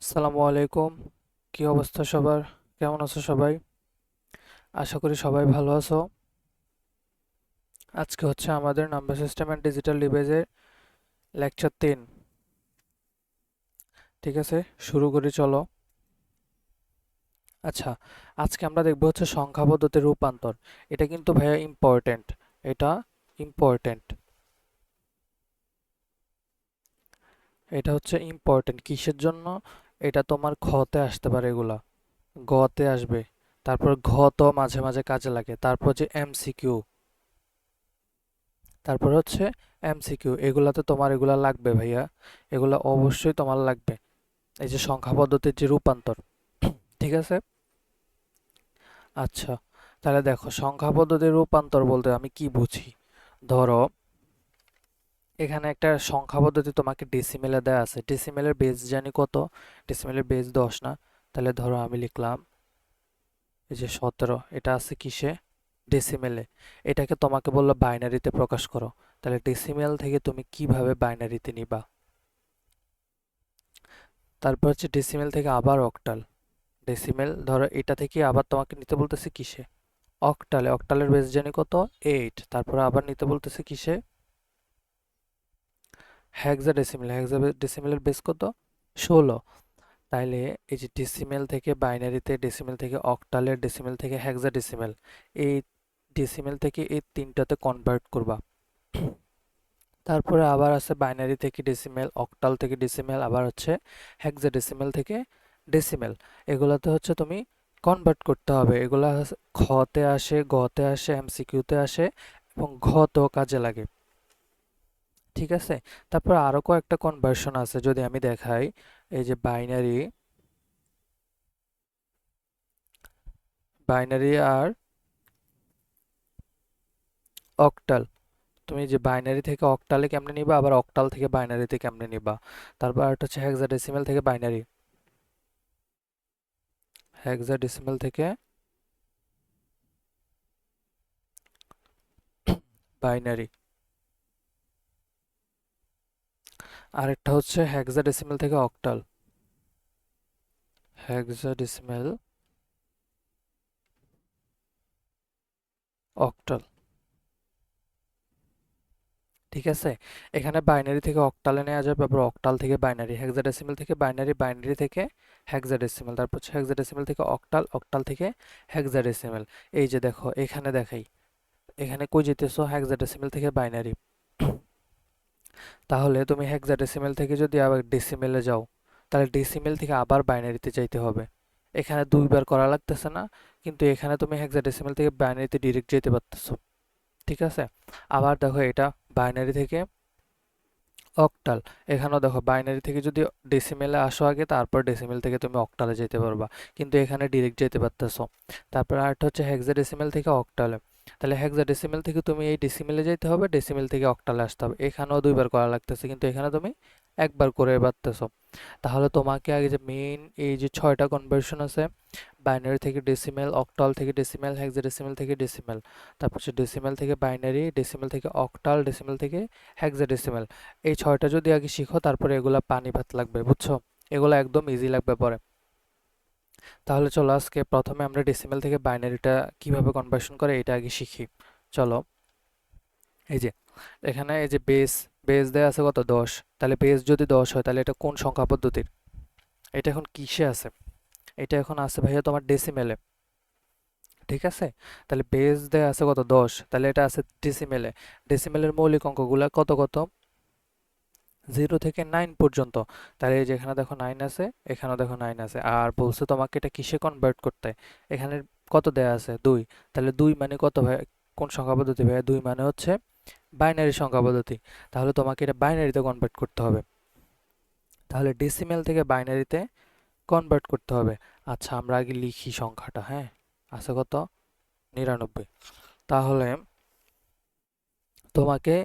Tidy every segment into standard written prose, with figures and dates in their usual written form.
আসসালামু আলাইকুম। কি অবস্থা সবার? কেমন আছো সবাই? আশা করি সবাই ভালো আছো। আজকে হচ্ছে আমাদের নাম্বার সিস্টেম অ্যান্ড ডিজিটাল ডিভাইসের লেকচার 3। ঠিক আছে, শুরু করি চলো। আচ্ছা, আজকে আমরা দেখব হচ্ছে সংখ্যা পদ্ধতির রূপান্তর। এটা কিন্তু ভাইয়া ইম্পর্টেন্ট। এটা ইম্পর্টেন্ট। এটা হচ্ছে ইম্পর্টেন্ট কিসের জন্য? এটা তোমার খতে আসতে পারে, এগুলা গতে আসবে। তারপর ঘ তো মাঝে মাঝে কাজে লাগে। তারপর যে এমসিকিউ, তারপর হচ্ছে এমসিকিউ, এগুলাতে তোমার এগুলা লাগবে ভাইয়া। এগুলা অবশ্যই তোমার লাগবে। এই যে সংখ্যা পদ্ধতির যে রূপান্তর, ঠিক আছে? আচ্ছা, তাহলে দেখো সংখ্যা পদ্ধতির রূপান্তর বলতে আমি কি বুঝি। ধরো এখানে একটা সংখ্যা পদ্ধতি তোমাকে ডেসিমেলে দেয়া আছে। ডেসিমেলের বেস জানি কত? ডেসিমেলের বেস 10 না? তাহলে ধরো আমি লিখলাম এই যে 17, এটা আছে কিসে? ডেসিমেলে। এটাকে তোমাকে বললো বাইনারিতে প্রকাশ করো। তাহলে ডেসিমেল থেকে তুমি কিভাবে বাইনারিতে নিবা? তারপর হচ্ছে ডেসিমেল থেকে আবার অক্টাল। ডেসিমেল ধরো এটা থেকে আবার তোমাকে নিতে বলতেছে কিসে? অক্টালে। অক্টালের বেস জানি কত? 8। তারপর আবার নিতে বলতেছে কিসে? হেক্সা ডেসিমেল। হেক্সা ডেসিমেলের বেস কত? 16। তাইলে এই যে ডেসিমেল থেকে বাইনারিতে, ডেসিমেল থেকে অক্টালের, ডেসিমেল থেকে হেক্সা ডেসিমেল, এই ডেসিমেল থেকে এই তিনটাতে কনভার্ট করবা। তারপরে আবার আছে বাইনারি থেকে ডেসিমেল, অক্টাল থেকে ডেসিমেল, আবার হচ্ছে হেক্সাডেসিমেল থেকে ডেসিমেল। এগুলাতে হচ্ছে তুমি কনভার্ট করতে হবে। এগুলা খতে আসে, গতে আসে, এমসিকিউতে আসে এবং ঘতেও কাজে লাগে। ঠিক আছে? তারপর আরো কয়েকটা কনভার্সন আছে, যদি আমি দেখাই। এই যে বাইনারি, বাইনারি আর অক্টাল। তুমি যে বাইনারি থেকে অক্টালে কেমনে নিবা, আবার অক্টাল থেকে বাইনারিতে কেমনে নিবা। তারপর আরেকটা হচ্ছে হেক্সাডেসিমেল থেকে বাইনারি, হেক্সাডেসিমেল থেকে বাইনারি। আরেকটা হচ্ছে হেক্সাডেসিমেল থেকে অক্টাল, হেক্সাডেসিমেল, অক্টাল। ঠিক আছে? এখানে বাইনারি থেকে অক্টালে নেওয়া যাবে, আবার অক্টাল থেকে বাইনারি, হেক্সাডেসিমেল থেকে বাইনারি, বাইনারি থেকে হেক্সাডেসিমেল, তারপর হচ্ছে হেক্সাডেসিমেল থেকে অক্টাল, অক্টাল থেকে হেক্সাডেসিমেল। এই যে দেখো এখানে দেখাই, এখানে কই যেতেছো? হেক্সাডেসিমেল থেকে বাইনারি। তাহলে তুমি হেক্সাডেসিমেল থেকে যদি আবার ডেসিমেলে যাও, তাহলে ডেসিমেল থেকে আবার বাইনারিতে যাইতে হবে। এখানে দুইবার করা লাগতেছে না? কিন্তু এখানে তুমি হেক্সাডেসিমেল থেকে বাইনারিতে ডিরেক্ট যেতে পারতেছো। ঠিক আছে? আবার দেখো এটা বাইনারি থেকে অক্টাল। এখানেও দেখো বাইনারি থেকে যদি ডেসিমেলে আসো আগে, তারপর ডেসিমেল থেকে তুমি অক্টালে যেতে পারবা। কিন্তু এখানে ডিরেক্ট যেতে পারতেছো। তারপর আরেকটা হচ্ছে হেক্সাডেসিমেল থেকে অক্টালে। তাহলে হেক্সাডেসিমেল থেকে তুমি এই ডেসিমেলে যেতে হবে, ডেসিমেল থেকে অক্টালে আসতে হবে। এখানেও দুইবার করা লাগতেছে, কিন্তু এখানে তুমি একবার করে পারতেছো। তাহলে তোমাকে আগে যে মেইন এই যে 6টা কনভার্সন আছে, বাইনারি থেকে ডেসিমেল, অক্টাল থেকে ডেসিমেল, হেক্সাডেসিমেল থেকে ডেসিমেল, তারপর হচ্ছে ডেসিমেল থেকে বাইনারি, ডেসিমেল থেকে অক্টাল, ডেসিমেল থেকে হেক্সাডেসিমেল। এই 6টা যদি আগে শিখো, তারপরে এগুলা পানি ভাত লাগবে, বুঝছো? এগুলো একদম ইজি লাগবে পরে। তাহলে চলো আজকে প্রথমে আমরা ডেসিমেল থেকে বাইনারিটা কিভাবে কনভার্সন করে এটা আগে শিখি। চলো, এই যে এখানে এই যে বেস, বেস দেয়া আছে কত? 10। তাহলে বেস যদি 10 হয়, তাহলে এটা কোন সংখ্যা পদ্ধতির? এটা এখন কিসে আছে? এটা এখন আছে ভাইয়া তোমার ডেসিমেলে। ঠিক আছে? তাহলে বেস দেয়া আছে কত? 10। তাহলে এটা আছে ডেসিমেলে। ডেসিমেলের মৌলিক অঙ্কগুলা কত কত? 0 থেকে 9 পর্যন্ত। তাহলে এই যে এখানে দেখো 9 আছে, এখানেও দেখো 9 আছে। আর বলছে তোমাকে এটা কিসে কনভার্ট করতে? এখানে কত দেয়া আছে? 2। তাহলে 2 মানে কত ভাই? কোন সংখ্যা পদ্ধতি ভাই? 2 মানে হচ্ছে বাইনারি সংখ্যা পদ্ধতি। তাহলে তোমাকে এটা বাইনারিতে কনভার্ট করতে হবে। তাহলে ডেসিমেল থেকে বাইনারিতে কনভার্ট করতে হবে। আচ্ছা, আমরা আগে লিখি সংখ্যাটা, হ্যাঁ? আছে কত? 99। তাহলে তোমাকে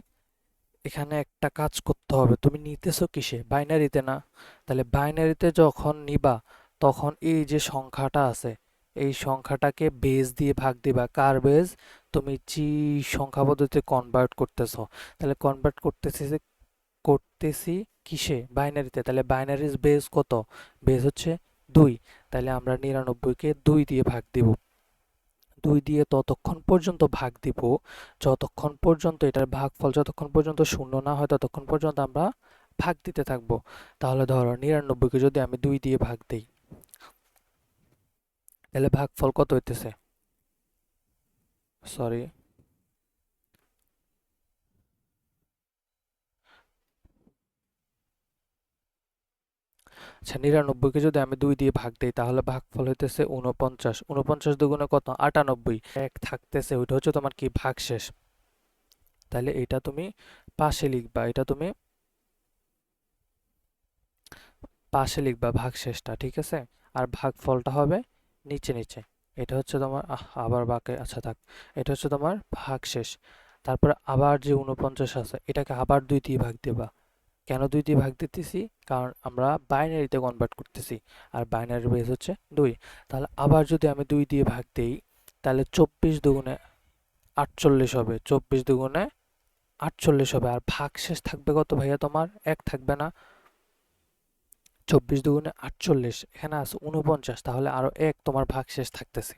এখানে একটা কাজ করতে হবে। তুমি নিতেছো কিসে? বাইনারিতে না? তাহলে বাইনারিতে যখন নিবা, তখন এই যে সংখ্যাটা আছে, এই সংখ্যাটাকে বেস দিয়ে ভাগ দিবা। কার বেস? তুমি যে সংখ্যা পদ্ধতিতে কনভার্ট করতেছো। তাহলে কনভার্ট করতেছি যে, করতেছি কিসে? বাইনারিতে। তাহলে বাইনারির বেস কত? বেস হচ্ছে 2। তাহলে আমরা 99কে 2 দিয়ে ভাগ দিব। 2 দিয়ে ততক্ষণ পর্যন্ত ভাগ দিব যতক্ষণ পর্যন্ত এটার ভাগফল যতক্ষণ পর্যন্ত শূন্য না হয় ততক্ষণ পর্যন্ত আমরা ভাগ দিতে থাকবো। তাহলে ধরো 99কে যদি আমি 2 দিয়ে ভাগ দেই তাহলে ভাগফল কত হইতেছে? সরি, আচ্ছা 99কে যদি আমি 2 দিয়ে ভাগ দেই তাহলে ভাগফল হইতেছে 49। 49 দুগুণে কত? 98। এক থাকতেছে, ওইটা হচ্ছে তোমার কি ভাগশেষ। তাহলে এটা তুমি পাশে লিখবা, এটা তুমি পাশে লিখবা ভাগশেষটা, ঠিক আছে? আর ভাগফলটা হবে নিচে নিচে। এটা হচ্ছে তোমার আবার বাকি, আচ্ছা থাক। এটা হচ্ছে তোমার ভাগশেষ। তারপরে আবার যে 49 আছে এটাকে আবার 2 দিয়ে ভাগ দিবা। কেন 2 দিয়ে ভাগ দিতেছি? কারণ আমরা বাইনারিতে কনভার্ট করতেছি আর বাইনারি বেস হচ্ছে 2। তাহলে আবার যদি আমি 2 দিয়ে ভাগ দেই তাহলে 24 দুগুণে 48 হবে। 24 দুগুণে 48 হবে। আর ভাগশেষ থাকবে কত ভাইয়া? তোমার 1 থাকবে না? 24 দুগুণে 48, এখানে আছে 49, তাহলে আরো 1 তোমার ভাগশেষ থাকতেছে।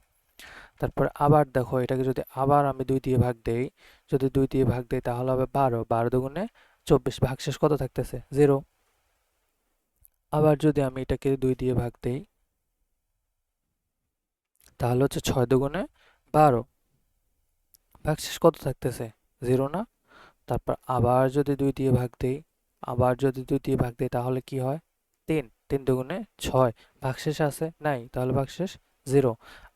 তারপর আবার দেখো এটাকে যদি আবার আমি 2 দিয়ে ভাগ দেই, যদি 2 দিয়ে ভাগ দেই তাহলে হবে 12। 12 দুগুণে 24, ভাগশেষ কত থাকতেছে? 0। আবার যদি আমি এটাকে 2 দিয়ে ভাগ দেই তাহলে হচ্ছে 6 দুগুণে 12, ভাগশেষ কত থাকতেছে? 0 না? তারপর আবার যদি 2 দিয়ে ভাগ দেই, আবার যদি 2 দিয়ে ভাগ দেই তাহলে কি হয়? 3। 3 দুগুণে 6, ভাগশেষ আছে? নাই, তাহলে ভাগশেষ 0।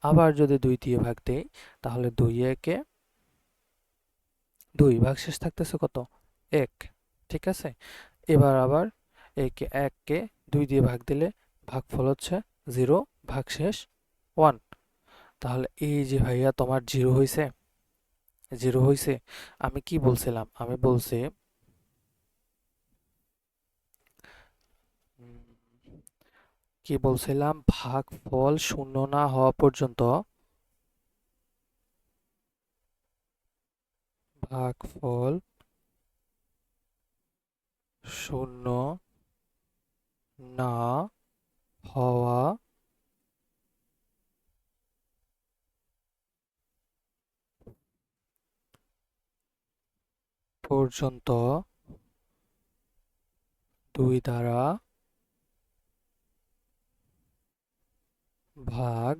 আবার যদি 2 দিয়ে ভাগ দেই তাহলে 2 একে 2, ভাগশেষ থাকতেছে কত? 1, ঠিক আছে? এবার আবার একে 1 কে 2 দিয়ে ভাগ দিলে ভাগফল হচ্ছে 0, ভাগশেষ 1। তাহলে এই যে ভাইয়া তোমার 0 হইছে, 0 হইছে। আমি কি বলছিলাম? আমি বলছি উম, কি বলছিলাম? ভাগফল শূন্য না হওয়া পর্যন্ত, ভাগফল শূন্য না হওয়া পর্যন্ত 2 দ্বারা ভাগ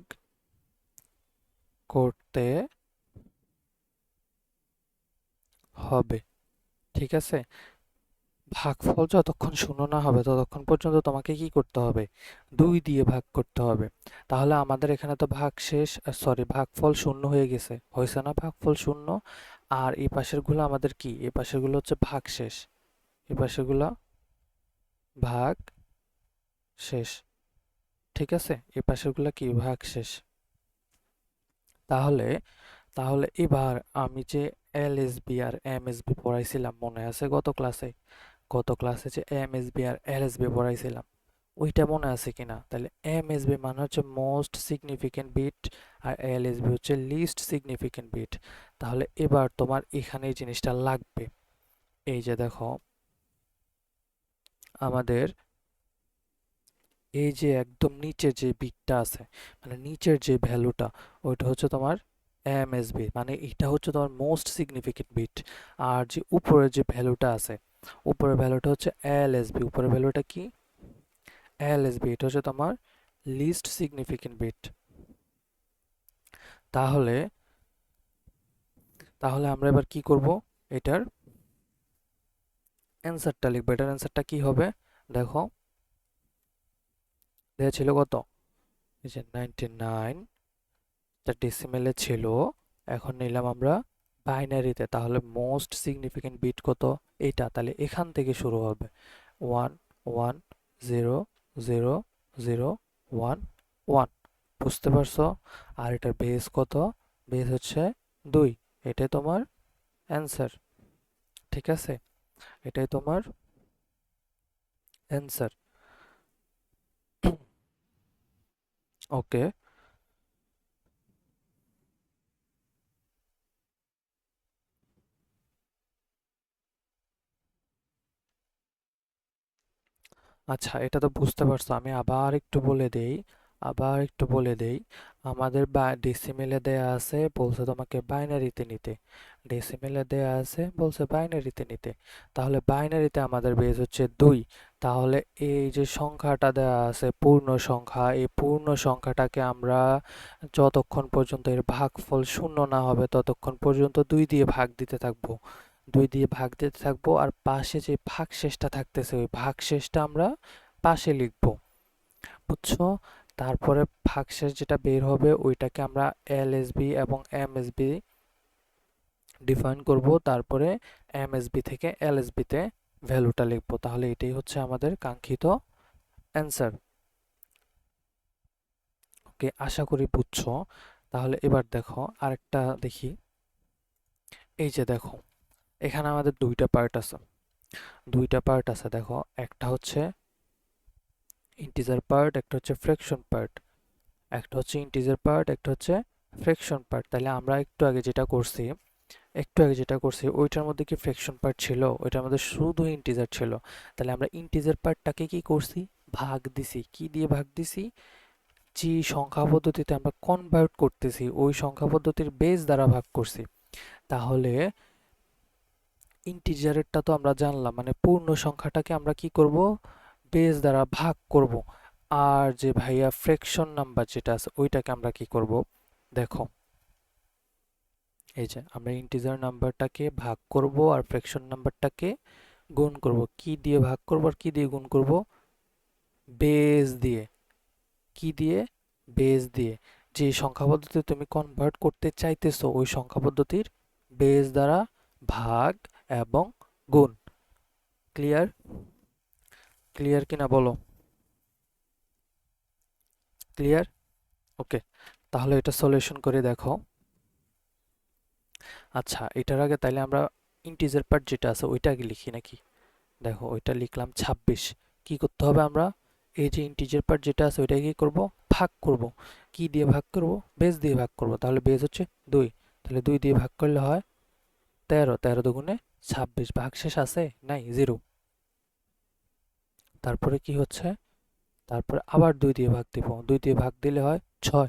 করতে হবে, ঠিক আছে? ভাগফল যতক্ষণ শূন্য না হবে ততক্ষণ পর্যন্ত তোমাকে কি করতে হবে? 2 দিয়ে ভাগ করতে হবে। তাহলে আমাদের এখানে তো ভাগশেষ, সরি, ভাগফল শূন্য হয়ে গেছে, হয়েছে না? ভাগফল শূন্য। আর এই পাশের গুলো আমাদের কি? এই পাশের গুলো হচ্ছে ভাগশেষ, এই পাশের গুলো ভাগ শেষ, ঠিক আছে? এই পাশের গুলো কি? ভাগশেষ। তাহলে তাহলে এবার আমি যে এলএসবি আর এমএসবি পড়াইছিলাম মনে আছে গত ক্লাসে? গত ক্লাসে যে এমএসবি আর এলএসবি পড়াইছিলাম ওইটা মনে আছে কিনা? তাহলে এমএসবি মানে হচ্ছে মোস্ট সিগনিফিকেন্ট বিট আর এলএসবি হচ্ছে লিস্ট সিগনিফিকেন্ট বিট। তাহলে এবার তোমার এখানে এই জিনিসটা লাগবে। এই যে দেখো আমাদের এই যে একদম নিচের যে বিটটা আছে, মানে নিচের যে ভ্যালুটা, ওইটা হচ্ছে তোমার এমএসবি, মানে এটা হচ্ছে তোমার মোস্ট সিগনিফিকেন্ট বিট। আর যে উপরের যে ভ্যালুটা আছে, উপরের ভ্যালুটা হচ্ছে এলএসবি। উপরের ভ্যালুটা কি? এলএসবি, এটা হচ্ছে তোমার লিস্ট সিগনিফিকেন্ট বিট। তাহলে তাহলে আমরা এবার কি করব? এটার অ্যান্সারটা লিখবো। এটার অ্যান্সারটা কি হবে? দেখো, দেয়া ছিল কত? এই যে 99 টা ডেসিমেলে ছিল, এখন নিলাম আমরা বাইনারিতে। তাহলে মোস্ট সিগনিফিকেন্ট বিট কত? এইটা। তাহলে এখান থেকে শুরু হবে 1 1 0 0 0 1 1। বুঝতে পারছো? আর এটার বেস কত? বেস হচ্ছে 2। এটাই তোমার অ্যান্সার, ঠিক আছে? এটাই তোমার অ্যান্সার। ওকে, আচ্ছা, এটা তো বুঝতে পারছো। আমি আবার একটু বলে দেই। আমাদের ডেসিমেলে দেয়া আছে, বলছে তোমাকে বাইনারিতে নিতে। ডেসিমেলে দেয়া আছে, বলছে বাইনারিতে নিতে। তাহলে বাইনারিতে আমাদের বেজ হচ্ছে 2। তাহলে এই যে সংখ্যাটা দেয়া আছে পূর্ণ সংখ্যা, এই পূর্ণ সংখ্যাটাকে আমরা যতক্ষণ পর্যন্ত এর ভাগফল শূন্য না হবে ততক্ষণ পর্যন্ত 2 দিয়ে ভাগ দিতে থাকবো। 2 দিয়ে ভাগ দিতে থাকবো, আর পাশে যে ভাগশেষটা থাকতেছে ওই ভাগশেষটা আমরা পাশে লিখবো, বুঝছো? তারপরে ভাগশেষ যেটা বের হবে ওইটাকে আমরা এলএসবি এবং এমএসবি ডিফাইন করব, তারপরে এমএসবি থেকে এলএসবি তে ভ্যালুটা লিখবো। তাহলে এটাই হচ্ছে আমাদের কাঙ্ক্ষিত অ্যান্সার। ওকে, আশা করি বুঝছো। তাহলে এবার দেখো আরেকটা দেখি। এই যে দেখো, এখানে আমাদের দুইটা পার্ট আছে দেখো। একটা হচ্ছে ইন্টিজার পার্ট, একটা হচ্ছে ফ্র্যাকশন পার্ট। একটা হচ্ছে ইন্টিজার পার্ট, একটা হচ্ছে ফ্র্যাকশন পার্ট। তাহলে আমরা একটু আগে যেটা করছি ওইটার মধ্যে কি ফ্র্যাকশন পার্ট ছিল? ওইটার মধ্যে শুধু ইন্টিজার ছিল। তাহলে আমরা ইন্টিজার পার্টটাকে কি করছি? ভাগ দিছি। কি দিয়ে ভাগ দিছি? যে সংখ্যা পদ্ধতিতে আমরা কনভার্ট করতেছি ওই সংখ্যা পদ্ধতির বেস দ্বারা ভাগ করছি। তাহলে ইন্টিজারেরটা তো আমরা জানলাম, মানে পূর্ণ সংখ্যাটাকে আমরা কি করব? বেস দ্বারা ভাগ করব। আর যে ভাইয়া ফ্র্যাকশন নাম্বার যেটা আছে ওইটাকে আমরা কি করব? দেখো, এই যে আমরা ইন্টিজার নাম্বারটাকে ভাগ করব আর ফ্র্যাকশন নাম্বারটাকে গুণ করব। কি দিয়ে ভাগ করব আর কি দিয়ে গুণ করব? বেস দিয়ে। কি দিয়ে? বেস দিয়ে। যে সংখ্যা পদ্ধতি তুমি কনভার্ট করতে চাইতেছো ওই সংখ্যা পদ্ধতির বেস দ্বারা ভাগ এবং গুণ। ক্লিয়ার? ক্লিয়ার কিনা বলো? ক্লিয়ার? ওকে, তাহলে এটা সলিউশন করে দেখো। আচ্ছা, এটার আগে তাইলে আমরা ইন্টিজার পার্ট যেটা আছে ওইটা আগে লিখি নাকি? দেখো, ওইটা লিখলাম 26। কি করতে হবে আমরা? এই যে ইন্টিজার পার্ট যেটা আছে ওইটা কি করব? ভাগ করব। কি দিয়ে ভাগ করব? বেস দিয়ে ভাগ করব। তাহলে বেস হচ্ছে 2। তাহলে 2 দিয়ে ভাগ করলে হয় 13। 13 দুগুণে 26। ভাগশেষ আছে? নাই, 0। তারপরে কি হচ্ছে? তারপরে আবার 2 দিয়ে ভাগ দিব। 2 দিয়ে ভাগ দিলে হয় 6।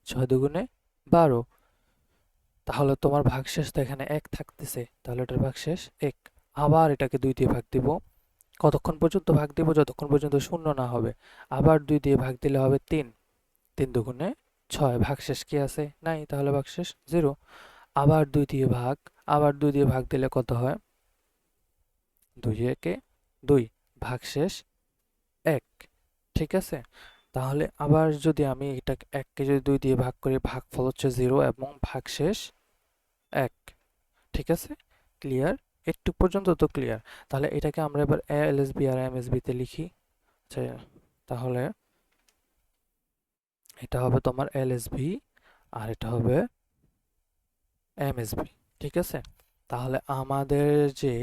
6 দুগুণে 12। তাহলে তোমার ভাগশেষ তো এখানে 1 থাকতেছে, তাহলে এটার ভাগশেষ 1। আবার এটাকে 2 দিয়ে ভাগ দিব। কতক্ষণ পর্যন্ত ভাগ দিব? যতক্ষণ পর্যন্ত শূন্য না হবে। আবার 2 দিয়ে ভাগ দিলে হবে 3। 3 দুগুণে 6। ভাগশেষ কি আছে? নাই, তাহলে ভাগশেষ 0। আবার 2 দিয়ে ভাগ। আবার 2 দিয়ে ভাগ দিলে কত হয়? 2 একে 2। ভাগশেষ 1। ঠিক আছে? তাহলে আবার যদি আমি এটা 1 কে যদি 2 দিয়ে ভাগ করি, ভাগফল হচ্ছে 0 এবং ভাগশেষ 1। ঠিক আছে? ক্লিয়ার? একটু পর্যন্ত তো ক্লিয়ার। তাহলে এটাকে আমরা এবার এলএসবি আর এমএসবি তে লিখি। আচ্ছা, তাহলে এটা হবে তোমার এলএসবি আর এটা হবে এমএসবি। ঠিক আছে? তাহলে আমাদের যে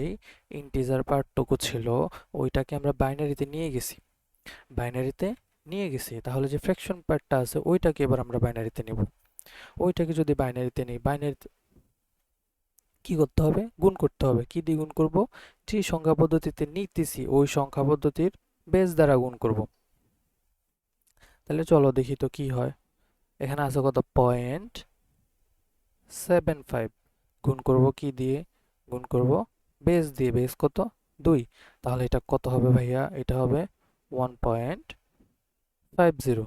ইন্টিজার পার্টটুকু ছিল ওইটাকে আমরা বাইনারিতে নিয়ে গেছি। তাহলে যে ফ্র্যাকশন পার্টটা আছে ওইটাকে এবার আমরা বাইনারিতে নিব। ওইটাকে যদি বাইনারিতে নিই, বাইনারিতে কি করতে হবে? গুণ করতে হবে। কি দিয়ে গুণ করব? যে সংখ্যা পদ্ধতিতে নিতেছি ওই সংখ্যা পদ্ধতির বেস দ্বারা গুণ করব। তাহলে চলো দেখি তো কি হয়। এখানে আছে কত? 0.75। গুণ করব কি দিয়ে? গুণ করব বেস দিয়ে। বেস কত? 2। তাহলে এটা কত হবে ভাইয়া? এটা হবে 1.50।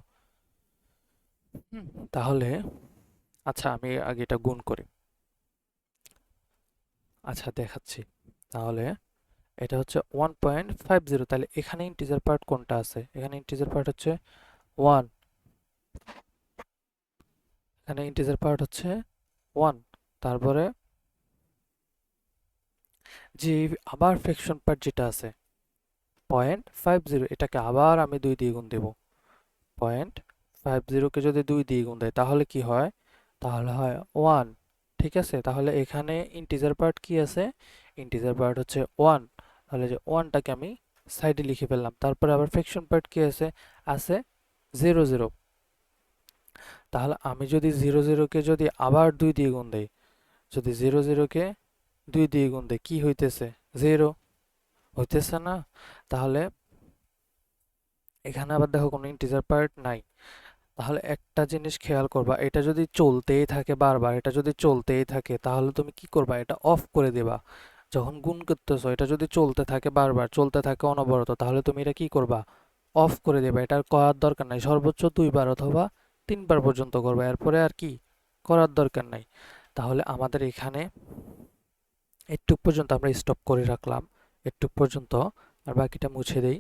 তাহলে আচ্ছা, আমি আগে এটা গুণ করি। আচ্ছা, দেখাচ্ছি। তাহলে এটা হচ্ছে 1.50। তাহলে এখানে ইন্টিজার পার্ট কোনটা আছে? এখানে ইন্টিজার পার্ট হচ্ছে 1। এখানে ইন্টিজার পার্ট হচ্ছে 1। তারপরে যে আবার ফ্র্যাকশন পার্ট যেটা আছে 0.50, এটাকে আবার আমি 2 দিয়ে গুণ দেব। 0.50 কে যদি 2 দিয়ে গুণ দেয় তাহলে কি হয়? তাহলে হয় 1। ঠিক আছে? তাহলে এখানে ইন্টিজার পার্ট কি আছে? ইন্টিজার পার্ট হচ্ছে 1। তাহলে যে 1টাকে আমি সাইডে লিখে ফেললাম। তারপরে আবার ফ্র্যাকশন পার্ট কি আছে? আছে 0 0। তাহলে আমি যদি 0 0 কে যদি আবার 2 দিয়ে গুণ দেই, যদি 0 0 কে 2 দিয়ে গুণ দেই কি হইতেছে? 0 হইতেছে না? তাহলে এখানে আবার দেখো কোনো ইন্টিজার পার্ট নাই। তাহলে একটা জিনিস খেয়াল করবা, এটা যদি চলতেই থাকে বারবার, এটা যদি চলতেই থাকে তাহলে তুমি কি করবা, এটা অফ করে দিবা। যখন গুণ করতেছো এটা যদি চলতে থাকে বারবার, চলতে থাকে অনবরত, তাহলে তুমি এটা কি করবা, অফ করে দেবা। এটা আর করার দরকার নাই, সর্বোচ্চ 2 বার অথবা 3 বার পর্যন্ত করবা, এরপরে আর কি করার দরকার নাই। তাহলে আমাদের এখানে একটু পর্যন্ত আমরা স্টপ করে রাখলাম, একটু পর্যন্ত, আর বাকিটা মুছে দেই।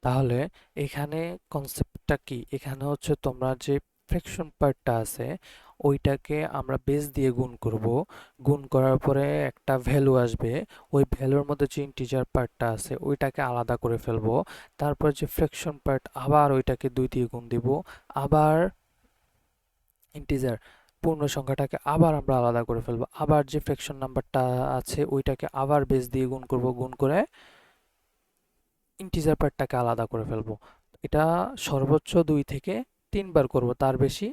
তাহলে এখানে কনসেপ্টটা কি, এখানে হচ্ছে তোমরা যে ফ্র্যাকশন পার্টটা আছে ওইটাকে আমরা বেস দিয়ে গুণ করব। গুণ করার পরে একটা ভ্যালু আসবে, ওই ভ্যালুর মধ্যে যে ইন্টিজার পার্টটা আছে ওইটাকে আলাদা করে ফেলবো। তারপর যে ফ্র্যাকশন পার্ট আবার ওইটাকে 2 দিয়ে গুণ দিব, আবার ইন্টিজার পূর্ণ সংখ্যাটাকে আবার আমরা আলাদা করে ফেলবো, আবার যে ফ্র্যাকশন নাম্বারটা আছে ওইটাকে আবার বেস দিয়ে গুণ করব, গুণ করে ইন্টিজার পার্টটাকে আলাদা করে ফেলবো। এটা সর্বোচ্চ 2 থেকে 3 বার করব, তার বেশি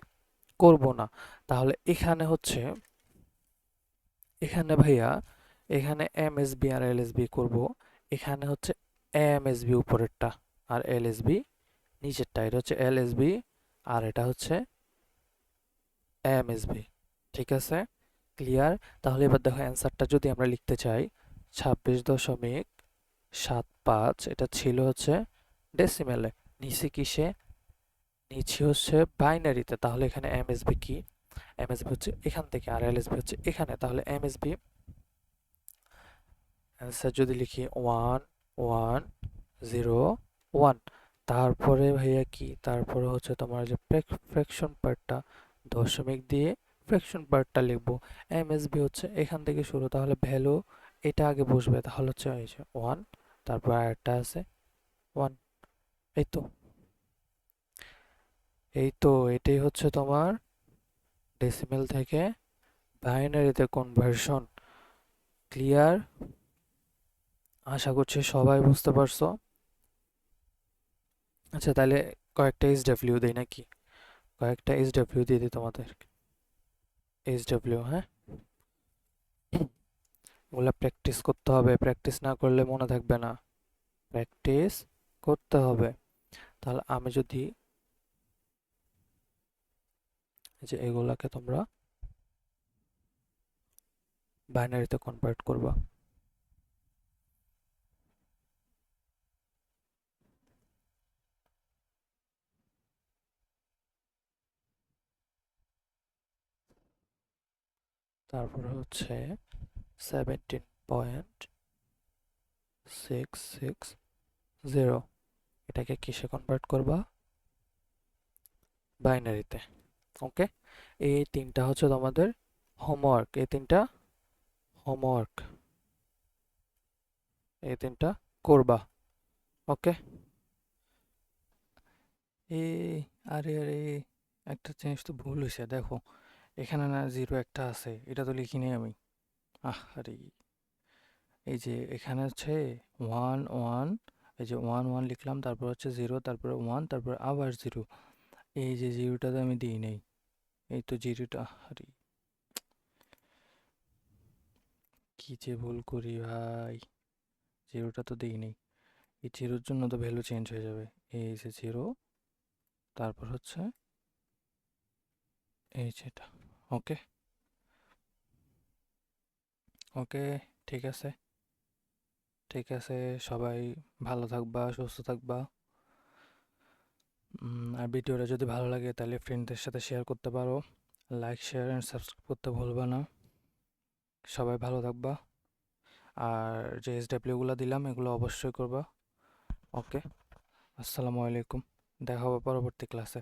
করব না। তাহলে এখানে হচ্ছে, এখানে ভাইয়া, এখানে এমএসবি আর এলএসবি করব। এখানে হচ্ছে এমএসবি উপরেরটা আর এলএসবি নিচেরটা, এটা হচ্ছে এলএসবি আর এটা হচ্ছে এমএসবি। ঠিক আছে, ক্লিয়ার? তাহলে এবার দেখো অ্যান্সারটা যদি আমরা লিখতে চাই, 26.75, এটা ছিল হচ্ছে ডেসিমেলে, নিচে কিসে, নিচে হচ্ছে বাইনারিতে। তাহলে এখানে এমএসবি কি, এমএসবি হচ্ছে এখান থেকে আর এলএসবি হচ্ছে এখানে। তাহলে এমএসবি অ্যান্সার যদি লিখি 1101, তারপরে ভাইয়া কি, তারপরে হচ্ছে তোমার যে ফ্র্যাকশন পার্টটা, দশমিক দিয়ে ফ্র্যাকশন পার্টটা লিখবো। এমএসবি হচ্ছে এখান থেকে শুরু, তাহলে ভ্যালু এটা আগে বসবে, তাহলে হচ্ছে এই যে 1, তারপর আরেকটা আছে 1। এই তো, এই তো, এটাই হচ্ছে তোমার ডেসিমেল থেকে বাইনারিতে কনভার্সন। ক্লিয়ার? আশা করছি সবাই বুঝতে পারছো। আচ্ছা তাহলে কয়েকটা এইচডব্লিউ দেই নাকি, কয়েকটা এইচডব্লিউ দিয়ে দিই তোমাদের। এইচডব্লিউ, হ্যাঁ, ওগুলা প্র্যাকটিস করতে হবে, প্র্যাকটিস না করলে মনে থাকবে না, প্র্যাকটিস করতে হবে। তাহলে আমি যদি এই যে এগুলাকে তোমরা বাইনারিতে কনভার্ট করবা, তারপরে হচ্ছে 17.660, এটাকে কিসে কনভার্ট করবা, বাইনারিতে। ওকে, এই তিনটা হচ্ছে তোমাদের হোমওয়ার্ক, এই তিনটা হোমওয়ার্ক, এই তিনটা করবা। ওকে, এই, আরে আরে, একটা জিনিস তো ভুল হয়েছে দেখো, এখানে না জিরো একটা আছে, এটা তো লিখিনি আমি। আরে, এই যে এখানে হচ্ছে 1 1, এই যে 1 1 লিখলাম, তারপর হচ্ছে জিরো, তারপরে 1, তারপরে আবার জিরো, এই যে জিরোটা তো আমি দিই নাই, এই তো জিরোটা। আরে, কি যে ভুল করি ভাই, জিরোটা তো দিই নাই, এই জিরোর জন্য তো ভ্যালু চেঞ্জ হয়ে যাবে। এই যে জিরো, তারপর হচ্ছে এই যেটা। ওকে, ওকে, ঠিক আছে, ঠিক আছে, সবাই ভালো থাকবা, সুস্থ থাকবা। আর ভিডিওটা যদি ভালো লাগে তাহলে ফ্রেন্ডদের সাথে শেয়ার করতে পারো, লাইক শেয়ার অ্যান্ড সাবস্ক্রাইব করতে ভুলবা না। সবাই ভালো থাকবা, আর যে এসডব্লিউগুলো দিলাম এগুলো অবশ্যই করবা। ওকে, আসসালামু আলাইকুম, দেখা হবে পরবর্তী ক্লাসে।